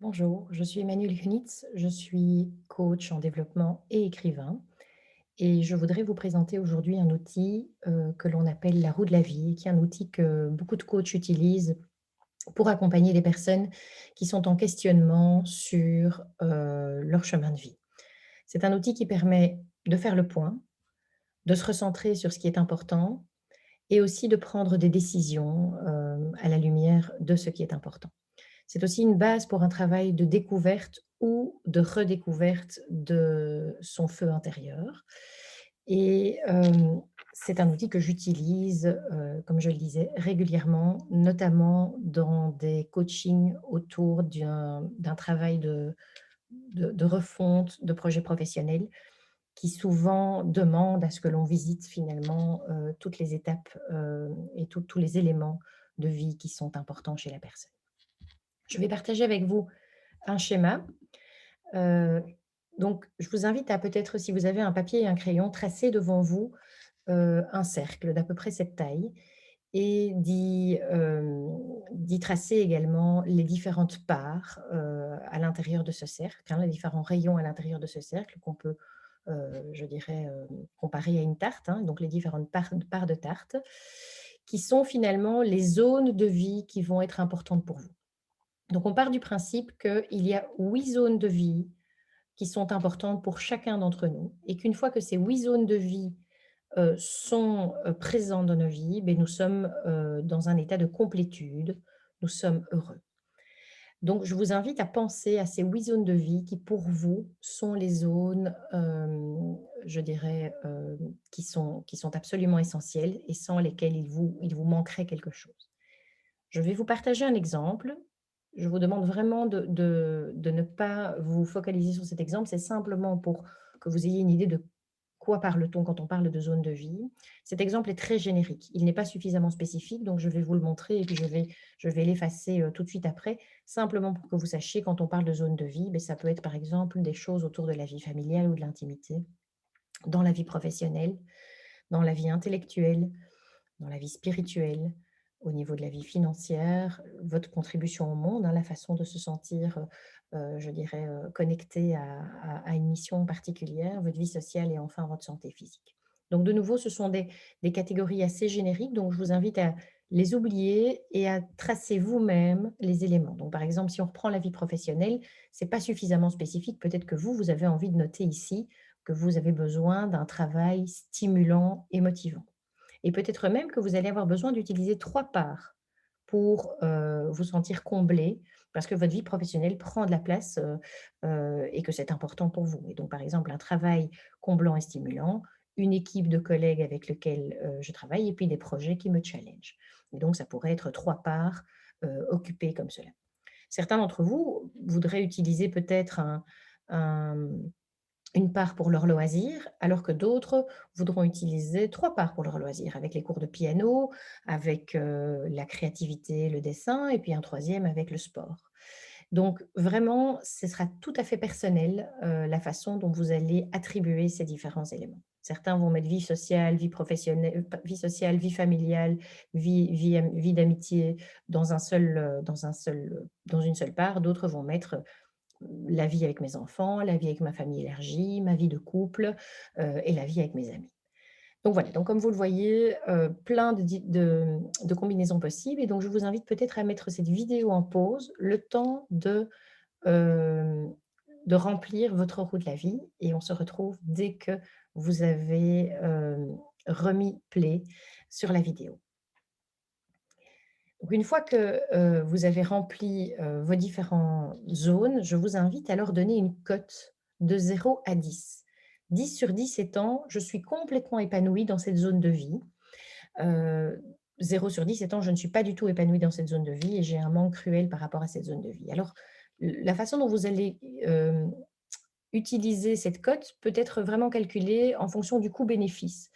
Bonjour, je suis Emmanuelle Kunitz, je suis coach en développement et écrivain et je voudrais vous présenter aujourd'hui un outil que l'on appelle la roue de la vie, qui est un outil que beaucoup de coachs utilisent pour accompagner les personnes qui sont en questionnement sur leur chemin de vie. C'est un outil qui permet de faire le point, de se recentrer sur ce qui est important et aussi de prendre des décisions à la lumière de ce qui est important. C'est aussi une base pour un travail de découverte ou de redécouverte de son feu intérieur et c'est un outil que j'utilise, comme je le disais, régulièrement, notamment dans des coachings autour d'un travail de refonte de projets professionnels qui souvent demandent à ce que l'on visite finalement, toutes les étapes, et tous les éléments de vie qui sont importants chez la personne. Je vais partager avec vous un schéma. Heu, donc je vous invite à peut-être, si vous avez un papier et un crayon, tracer devant vous, un cercle d'à peu près cette taille et d'y tracer également les différentes parts, à l'intérieur de ce cercle, hein, les différents rayons à l'intérieur de ce cercle qu'on peut, je dirais, comparer à une tarte, hein, donc les différentes parts de tarte, qui sont finalement les zones de vie qui vont être importantes pour vous. Donc on part du principe qu'il y a 8 zones de vie qui sont importantes pour chacun d'entre nous et qu'une fois que ces 8 zones de vie, sont, présentes dans nos vies, beh, nous sommes, dans un état de complétude, nous sommes heureux. Donc je vous invite à penser à ces 8 zones de vie qui pour vous sont les zones, je dirais, qui sont absolument essentielles et sans lesquelles il vous manquerait quelque chose. Je vais vous partager un exemple. Je vous demande vraiment de ne pas vous focaliser sur cet exemple. C'est simplement pour que vous ayez une idée de quoi parle-t-on quand on parle de zone de vie. Cet exemple est très générique. Il n'est pas suffisamment spécifique, donc je vais vous le montrer et puis je vais l'effacer tout de suite après, simplement pour que vous sachiez quand on parle de zone de vie, ben, ça peut être par exemple des choses autour de la vie familiale ou de l'intimité, dans la vie professionnelle, dans la vie intellectuelle, dans la vie spirituelle, au niveau de la vie financière, votre contribution au monde, hein, la façon de se sentir, je dirais, connecté à une mission particulière, votre vie sociale et enfin votre santé physique. Donc de nouveau, ce sont des catégories assez génériques, donc je vous invite à les oublier et à tracer vous-même les éléments. Donc par exemple, si on reprend la vie professionnelle, c'est pas suffisamment spécifique. Peut-être que vous avez envie de noter ici que vous avez besoin d'un travail stimulant et motivant. Et peut-être même que vous allez avoir besoin d'utiliser 3 parts pour, vous sentir comblé, parce que votre vie professionnelle prend de la place, et que c'est important pour vous. Et donc, par exemple, un travail comblant et stimulant, une équipe de collègues avec lequel, je travaille et puis des projets qui me challengent. Et donc ça pourrait être 3 parts, occupées comme cela. Certains d'entre vous voudraient utiliser peut-être un une part pour leur loisir, alors que d'autres voudront utiliser 3 parts pour leur loisir, avec les cours de piano, avec, la créativité, le dessin et puis un troisième avec le sport. Donc vraiment, ce sera tout à fait personnel, la façon dont vous allez attribuer ces différents éléments. Certains vont mettre vie sociale, vie professionnelle, vie sociale, vie familiale, vie d'amitié dans une seule part. D'autres vont mettre la vie avec mes enfants, la vie avec ma famille élargie, ma vie de couple, et la vie avec mes amis. Donc voilà, donc comme vous le voyez, plein de combinaisons possibles et donc je vous invite peut-être à mettre cette vidéo en pause, le temps hem, de remplir votre roue de la vie et on se retrouve dès que vous avez, remis play sur la vidéo. Donc une fois que, vous avez rempli, vos différentes zones, je vous invite à leur donner une cote de 0 à 10. 10 sur 10 étant: «Je suis complètement épanouie dans cette zone de vie». Heu, 0 sur 10 étant: «Je ne suis pas du tout épanouie dans cette zone de vie et j'ai un manque cruel par rapport à cette zone de vie». Alors, la façon dont vous allez, utiliser cette cote peut être vraiment calculée en fonction du coût-bénéfice.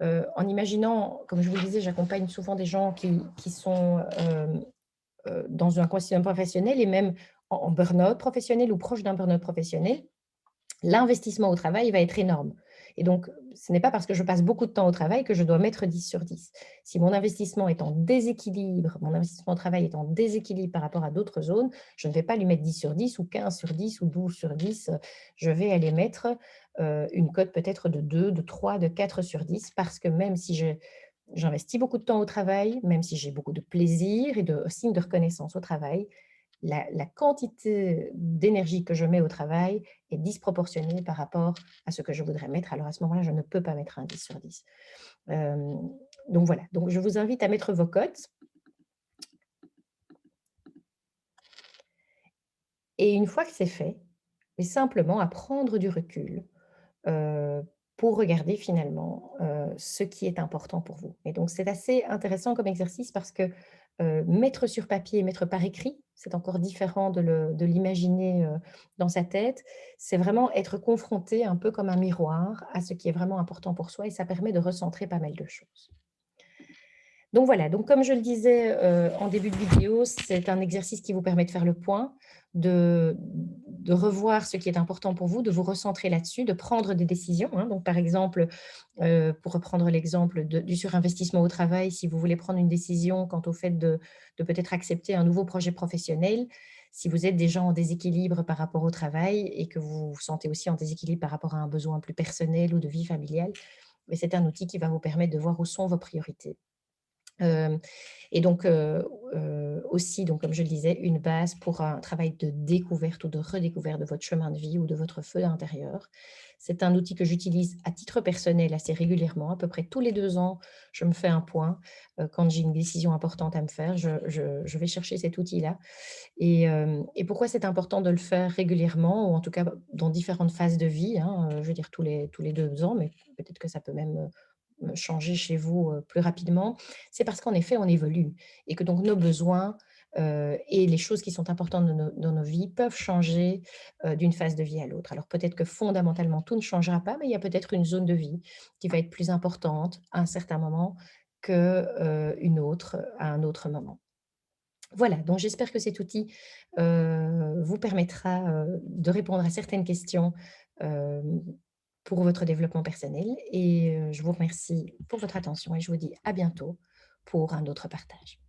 En imaginant, comme je vous le disais, j'accompagne souvent des gens qui sont, dans un quotidien professionnel et même en burn-out professionnel ou proche d'un burn-out professionnel, l'investissement au travail va être énorme Et donc, ce n'est pas parce que je passe beaucoup de temps au travail que je dois mettre 10 sur 10. Si mon investissement est en déséquilibre, mon investissement au travail est en déséquilibre par rapport à d'autres zones, je ne vais pas lui mettre 10 sur 10 ou 15 sur 10 ou 12 sur 10. Je vais aller mettre une cote peut-être de 2, de 3, de 4 sur 10 parce que même si j'investis beaucoup de temps au travail, même si j'ai beaucoup de plaisir et aussi de reconnaissance au travail, la quantité d'énergie que je mets au travail est disproportionnée par rapport à ce que je voudrais mettre. Alors à ce moment-là, je ne peux pas mettre un 10 sur 10. Donc voilà, donc je vous invite à mettre vos cotes et une fois que c'est fait, et simplement à prendre du recul heu, pour regarder finalement, ce qui est important pour vous. Et donc c'est assez intéressant comme exercice parce que, mettre sur papier, mettre par écrit, c'est encore différent de l'imaginer, dans sa tête. C'est vraiment être confronté un peu comme un miroir à ce qui est vraiment important pour soi et ça permet de recentrer pas mal de choses. Donc voilà, donc comme je le disais, en début de vidéo, c'est un exercice qui vous permet de faire le point, de revoir ce qui est important pour vous, de vous recentrer là-dessus, de prendre des décisions, hein. Donc par exemple, pour reprendre l'exemple du surinvestissement au travail, si vous voulez prendre une décision quant au fait de peut-être accepter un nouveau projet professionnel, si vous êtes déjà en déséquilibre par rapport au travail et que vous vous sentez aussi en déséquilibre par rapport à un besoin plus personnel ou de vie familiale, mais c'est un outil qui va vous permettre de voir où sont vos priorités. Hem et donc aussi, donc comme je le disais, une base pour un travail de découverte ou de redécouverte de votre chemin de vie ou de votre feu intérieur. C'est un outil que j'utilise à titre personnel assez régulièrement, à peu près tous les 2 ans, je me fais un point, quand j'ai une décision importante à me faire, je vais chercher cet outil-là et pourquoi c'est important de le faire régulièrement ou en tout cas dans différentes phases de vie, hein, je veux dire tous les 2 ans, mais peut-être que ça peut même, changer chez vous, plus rapidement. C'est parce qu'en effet, on évolue et que donc nos besoins, et les choses qui sont importantes dans nos vies peuvent changer, d'une phase de vie à l'autre. Alors peut-être que fondamentalement tout ne changera pas, mais il y a peut-être une zone de vie qui va être plus importante à un certain moment que, une autre, à un autre moment. Voilà, donc j'espère que cet outil, vous permettra, de répondre à certaines questions, hem, pour votre développement personnel et je vous remercie pour votre attention et je vous dis à bientôt pour un autre partage.